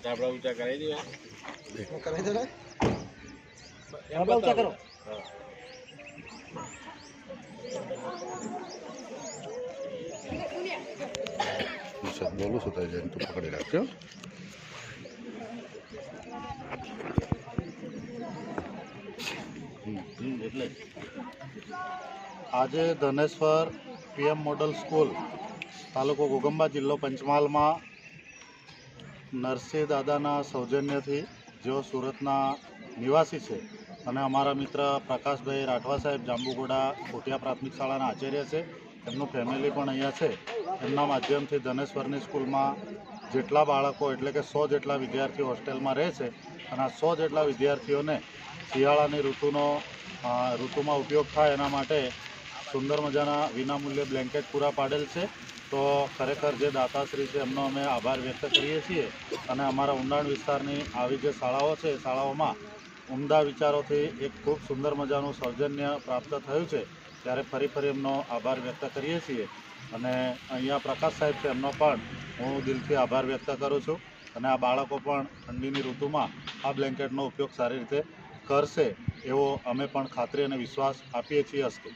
ધાબળા ઊંચા કરાવી દે, કરાવી દો ને, ધાબળા ઊંચા કરો. બોલું છું તારે જઈને તું પકડી રાખજો. એટલે આજે ધનેશ્વર પીએમ મોડલ સ્કૂલ તાલુકો ઘોગંબા જિલ્લો પંચમહાલમાં નરસિંહ દાદાના સૌજન્યથી જેઓ સુરતના નિવાસી છે અને અમારા મિત્ર પ્રકાશભાઈ રાઠવા સાહેબ જાંબુગોડા કોટિયા પ્રાથમિક શાળાના આચાર્ય છે, એમનું ફેમિલી પણ અહીંયા છે. એમના માધ્યમથી ધનેશ્વરની સ્કૂલમાં જેટલા બાળકો એટલે કે 100 જેટલા વિદ્યાર્થીઓ હોસ્ટેલમાં રહે છે અને આ 100 જેટલા વિદ્યાર્થીઓને શિયાળાની ઋતુમાં ઉપયોગ થાય એના માટે સુંદર મજાના વિનામૂલ્યે બ્લેન્કેટ પૂરા પાડેલ છે. તો ખરેખર જે દાતાશ્રી છે એમનો અમે આભાર વ્યક્ત કરીએ છીએ અને અમારા ઊંડાણ વિસ્તારની આવી જે શાળાઓ છે એ શાળાઓમાં ઉમદા વિચારોથી એક ખૂબ સુંદર મજાનું સૌજન્ય પ્રાપ્ત થયું છે, ત્યારે ફરી એમનો આભાર વ્યક્ત કરીએ છીએ. અને અહીંયા પ્રકાશ સાહેબ છે એમનો પણ હું દિલથી આભાર વ્યક્ત કરું છું અને આ બાળકો પણ ઠંડીની ઋતુમાં આ બ્લેન્કેટનો ઉપયોગ સારી રીતે કરશે એવો અમે પણ ખાતરી અને વિશ્વાસ આપીએ છીએ. અસ્તુ.